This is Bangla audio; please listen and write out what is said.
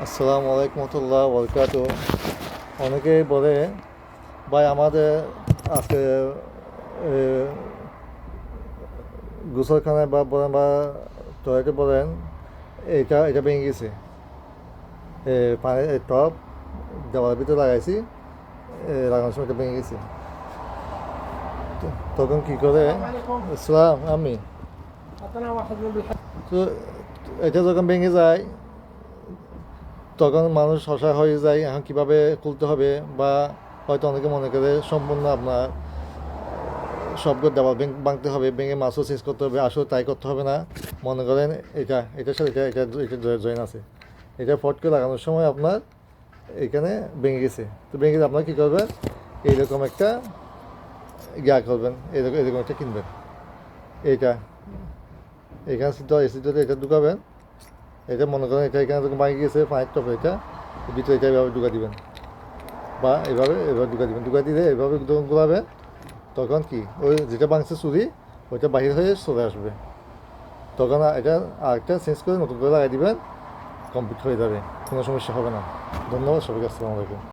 আসসালামু আলাইকুম রহমতুল্লাহ বরকাত। অনেকেই বলে ভাই আমাদের আজকে এ, গোসলখানায় বা বলেন বা টয়লেটে বলেন এটা ভেঙে গেছে। পানি টপ দেওয়ার ভিতরে লাগাইছি, লাগানোর সময় এটা ভেঙে গেছে। তখন কি করে? ইসলাম আমি তো এটা যখন ভেঙে যায় তখন মানুষ হতাশ হয়ে যায়, এখন কীভাবে খুলতে হবে। বা হয়তো অনেকে মনে করে সম্পূর্ণ আপনার সবগুলো দেওয়াল ভাঙতে হবে, ভেঙে মাছও চেঞ্জ করতে হবে। আসলে তাই করতে হবে না। মনে করেন এটার সাথে এটা জয়েন আছে, এটা ফট করে লাগানোর সময় আপনার এখানে ভেঙে গেছে। তো ভেঙে গেলে আপনার কী করবেন? এইরকম একটা করবেন, এরকম এরকম একটা কিনবেন। এইটা এখানে সিদ্ধ এটা ঢুকাবেন। এটা মনে করেন এটা এখানে যখন ভাঙে গেছে পানির টপে, এটা ভিতরে এটা এভাবে ঢুকা দিবেন, বা এভাবে ঢুকা দিবেন। ঢুকা দিলে এভাবে যখন ঘোরাবেন তখন কি ওই যেটা ভাঙছে চুরি ওইটা বাহির হয়ে চলে আসবে। তখন এটা আরেকটা চেঞ্জ করে নতুন করে লাগাই দিবেন, কমপ্লিট হয়ে যাবে, কোনো সমস্যা হবে না। ধন্যবাদ সবাইকে। আসসালামু আলাইকুম।